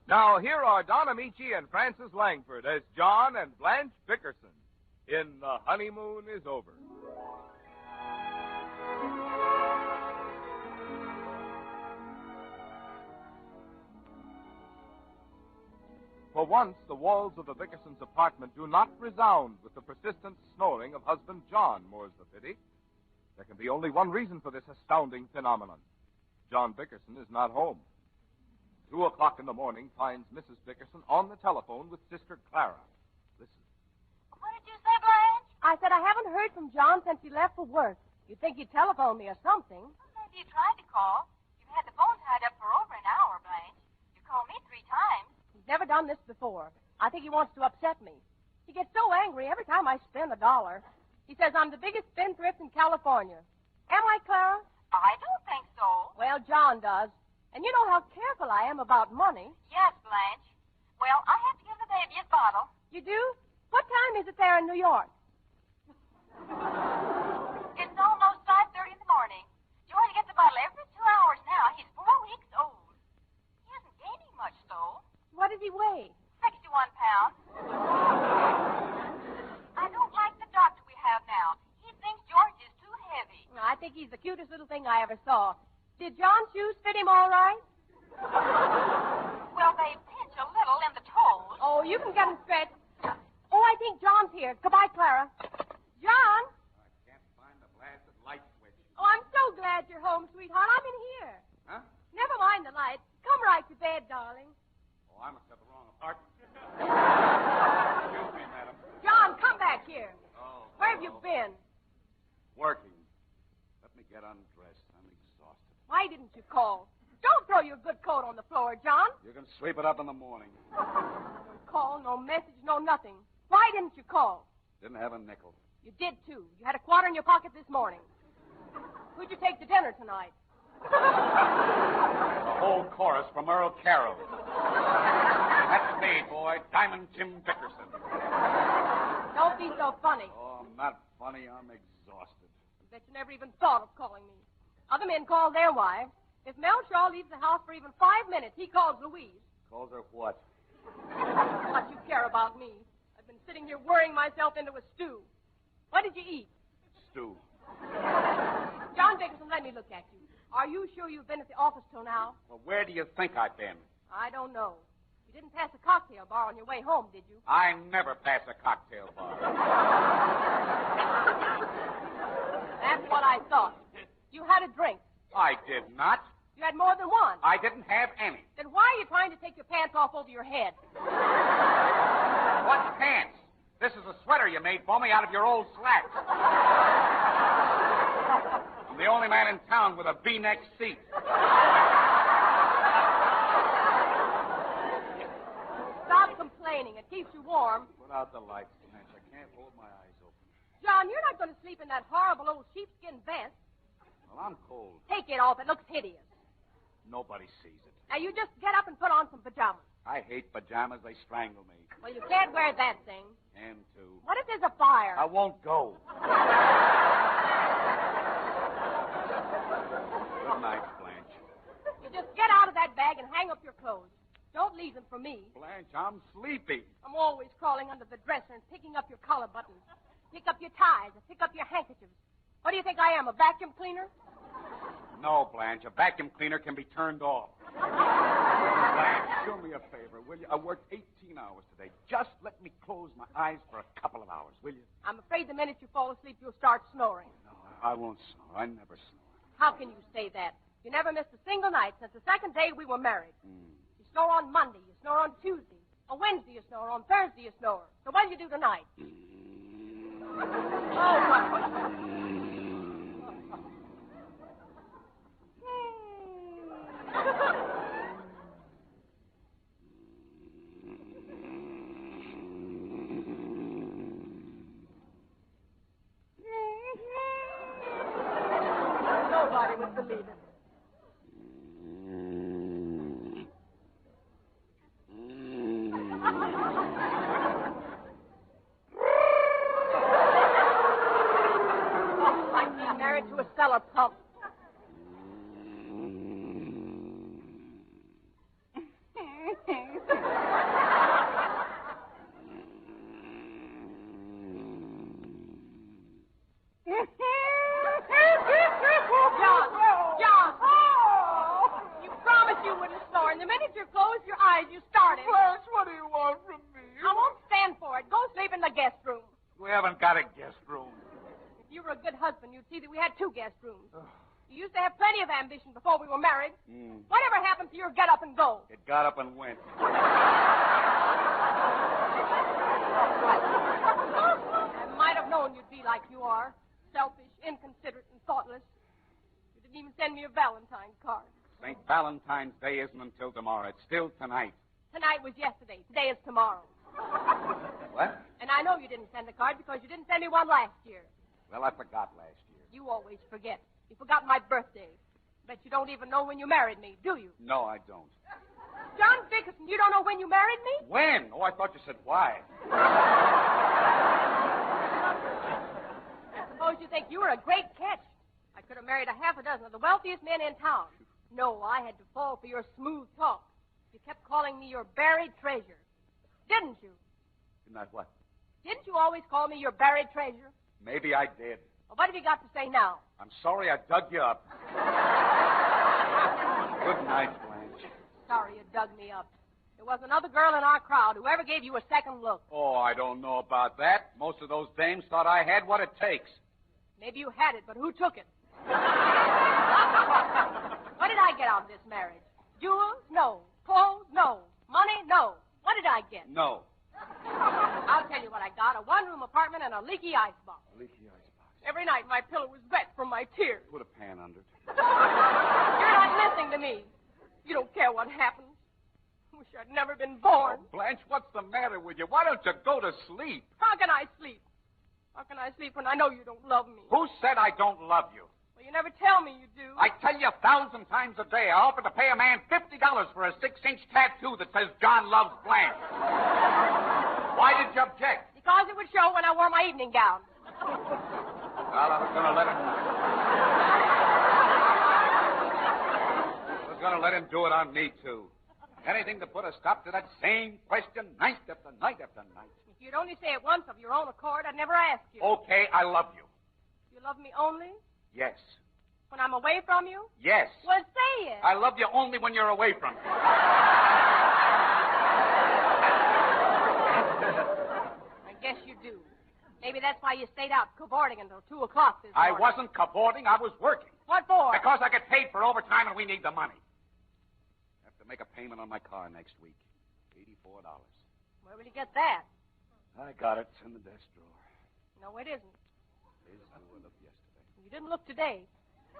Now, here are Don Ameche and Frances Langford as John and Blanche Bickerson in The Honeymoon is Over. For once, the walls of the Bickersons' apartment do not resound with the persistent snoring of husband John, more's the pity. There can be only one reason for this astounding phenomenon. John Bickerson is not home. 2 o'clock in the morning finds Mrs. Bickerson on the telephone with Sister Clara. Listen. What did you say, Blanche? I said I haven't heard from John since he left for work. You'd think he'd telephone me or something. Well, maybe you tried to call. You've had the phone tied up for over an hour, Blanche. You called me 3 times. He's never done this before. I think he wants to upset me. He gets so angry every time I spend $1. He says I'm the biggest spendthrift in California. Am I, Clara? I don't think so. Well, John does. And you know how careful I am about money. Yes, Blanche. Well, I have to give the baby his bottle. You do? What time is it there in New York? It's almost 5:30 in the morning. You only get the bottle every 2 hours now. He's 4 weeks old. He hasn't gained much, though. What does he weigh? 61 pounds. I don't like the doctor we have now. He thinks George is too heavy. I think he's the cutest little thing I ever saw. Did John's shoes fit him all right? Well, they pinch a little in the toes. Oh, you can get him stretched. Oh, I think John's here. Goodbye, Clara. John? I can't find the blasted light switch. Oh, I'm so glad you're home, sweetheart. I'm in here. Huh? Never mind the light. Come right to bed, darling. Oh, I must have the wrong apartment. Excuse me, madam. John, come back here. Oh. Where have you been? Working. Let me get undressed. I'm exhausted. Why didn't you call? Don't throw your good coat on the floor, John. You can sweep it up in the morning. No call, no message, no nothing. Why didn't you call? Didn't have a nickel. You did, too. You had $1 in your pocket this morning. Who'd you take to dinner tonight? The whole chorus from Earl Carroll. That's me, boy. Diamond Jim Bickerson. Don't be so funny. Oh, I'm not funny. I'm exhausted. I bet you never even thought of calling me. Other men call their wives. If Mel Shaw leaves the house for even 5 minutes, he calls Louise. Calls her what? What you care about me? I've been sitting here worrying myself into a stew. What did you eat? Stew. John Bickerson, let me look at you. Are you sure you've been at the office till now? Well, where do you think I've been? I don't know. You didn't pass a cocktail bar on your way home, did you? I never pass a cocktail bar. That's what I thought. You had a drink. I did not. You had more than one. I didn't have any. Then why are you trying to take your pants off over your head? What pants? This is a sweater you made for me out of your old slacks. I'm the only man in town with a V-neck seat. Stop complaining. It keeps you warm. Put out the lights, Blanche. I can't hold my eyes open. John, you're not going to sleep in that horrible old sheepskin vest. Well, I'm cold. Take it off. It looks hideous. Nobody sees it. Now, you just get up and put on some pajamas. I hate pajamas. They strangle me. Well, you can't wear that thing. And too. What if there's a fire? I won't go. Good night, Blanche. You just get out of that bag and hang up your clothes. Don't leave them for me. Blanche, I'm sleepy. I'm always crawling under the dresser and picking up your collar buttons. Pick up your ties and pick up your handkerchiefs. What do you think I am, a vacuum cleaner? No, Blanche. A vacuum cleaner can be turned off. Blanche, do me a favor, will you? I worked 18 hours today. Just let me close my eyes for a couple of hours, will you? I'm afraid the minute you fall asleep, you'll start snoring. No, I won't snore. I never snore. How can you say that? You never missed a single night since the second day we were married. You snore on Monday. You snore on Tuesday. On Wednesday, you snore. On Thursday, you snore. So what did you do tonight? Oh, nobody would believe it. Like being married to a cellar pump. the minute you close your eyes, you start it. Blanche, what do you want from me? I won't stand for it. Go sleep in the guest room. We haven't got a guest room. If you were a good husband, you'd see that we had 2 guest rooms. You used to have plenty of ambition before we were married. Whatever happened to your get up and go? It got up and went. I might have known you'd be like you are. Selfish, inconsiderate, and thoughtless. You didn't even send me a Valentine card. St. Valentine's Day isn't until tomorrow. It's still tonight. Tonight was yesterday. Today is tomorrow. What? And I know you didn't send a card because you didn't send me one last year. Well, I forgot last year. You always forget. You forgot my birthday. Bet you don't even know when you married me, do you? No, I don't. John Bickerson, you don't know when you married me? When? Oh, I thought you said why. I suppose you think you were a great catch. I could have married a half a dozen of the wealthiest men in town. No, I had to fall for your smooth talk. You kept calling me your buried treasure. Didn't you? Didn't I what? Didn't you always call me your buried treasure? Maybe I did. Well, what have you got to say now? I'm sorry I dug you up. Good night, Blanche. Sorry you dug me up. There was another girl in our crowd who ever gave you a second look. Oh, I don't know about that. Most of those dames thought I had what it takes. Maybe you had it, but who took it? What did I get out of this marriage? Jewels? No. Clothes? No. Money? No. What did I get? No. I'll tell you what I got. A one-room apartment and a leaky icebox. Leaky icebox. Every night my pillow was wet from my tears. Put a pan under it. You're not listening to me. You don't care what happens. Wish I'd never been born. Oh, Blanche, what's the matter with you? Why don't you go to sleep? How can I sleep? How can I sleep when I know you don't love me? Who said I don't love you? Well, you never tell me you do. I tell you 1,000 times a day, I offer to pay a man $50 for a 6-inch tattoo that says John loves Blanche. Why did you object? Because it would show when I wore my evening gown. Well, I was going to let him do it on me, too. Anything to put a stop to that same question night after night after night. If you'd only say it once of your own accord, I'd never ask you. Okay, I love you. You love me only? Yes. When I'm away from you? Yes. Well, say it. I love you only when you're away from me. I guess you do. Maybe that's why you stayed out cavorting until 2 o'clock this morning. I wasn't cavorting. I was working. What for? Because I get paid for overtime and we need the money. I have to make a payment on my car next week. $84. Where will you get that? I got it. It's in the desk drawer. No, it isn't. It is. I looked yesterday. You didn't look today.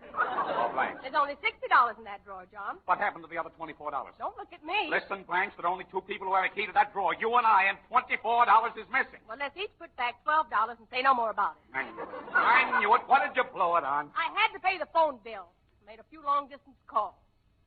Oh, Blanche. There's only $60 in that drawer, John. What happened to the other $24? Don't look at me. Listen, Blanche, there are only 2 people who have a key to that drawer. You and I, and $24 is missing. Well, let's each put back $12 and say no more about it. I knew it. I knew it. What did you blow it on? I had to pay the phone bill. Made a few long-distance calls.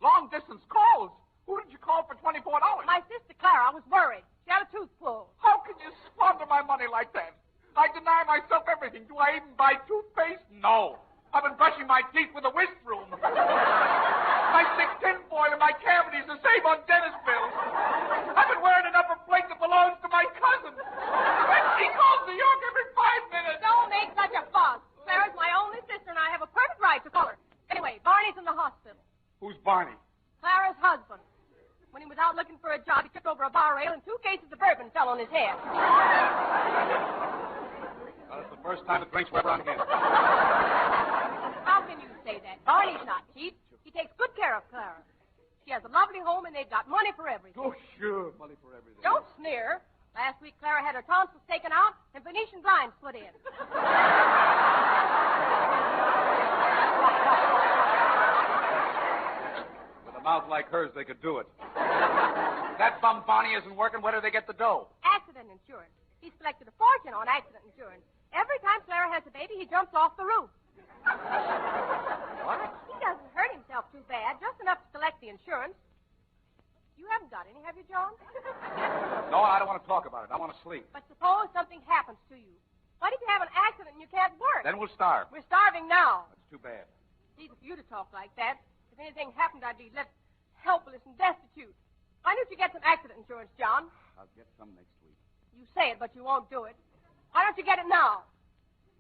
Long-distance calls? Who did you call for $24? My sister, Clara, I was worried. She had a tooth pulled. How can you squander my money like that? I deny myself everything. Do I even buy toothpaste? No. I've been brushing my teeth with a whisk broom. My 6 tinfoil and my cavities to save on dentist bills. I've been wearing an upper plate that belongs to my cousin. And she calls New York every 5 minutes. Don't make such a fuss. Clara's my only sister, and I have a perfect right to call her. Anyway, Barney's in the hospital. Who's Barney? Clara's husband. When he was out looking for a job, he tripped over a bar rail and 2 cases of bourbon fell on his head. Well, it's the first time the drinks were ever on him. How can you say that? Barney's not cheap. He takes good care of Clara. She has a lovely home, and they've got money for everything. Oh, sure. Money for everything. Don't sneer. Last week, Clara had her tonsils taken out and Venetian blinds put in. With a mouth like hers, they could do it. That bum Barney isn't working. Where do they get the dough? Accident insurance. He's collected a fortune on accident insurance. Every time Clara has a baby, he jumps off the roof. What? He doesn't hurt himself too bad, just enough to collect the insurance. You haven't got any, have you, John? No, I don't want to talk about it. I want to sleep. But suppose something happens to you. What if you have an accident and you can't work? Then we'll starve. We're starving now. That's too bad. It's easy for you to talk like that. If anything happened, I'd be left helpless and destitute. Why don't you get some accident insurance, John? I'll get some next week. You say it, but you won't do it. Why don't you get it now?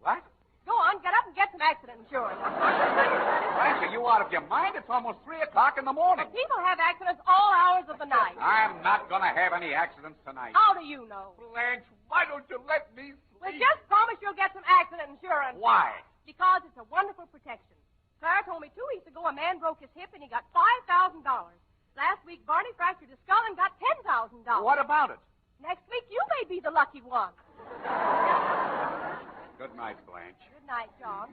What? Go on, get up and get some accident insurance. Blanche, are you out of your mind? It's almost 3 o'clock in the morning. People have accidents all hours of the night. I'm not going to have any accidents tonight. How do you know? Blanche, why don't you let me sleep? Well, just promise you'll get some accident insurance. Why? Because it's a wonderful protection. Clara told me 2 weeks ago a man broke his hip and he got $5,000. Last week, Barney fractured his skull and got $10,000. What about it? Next week, you may be the lucky one. Good night, Blanche. Good night, John.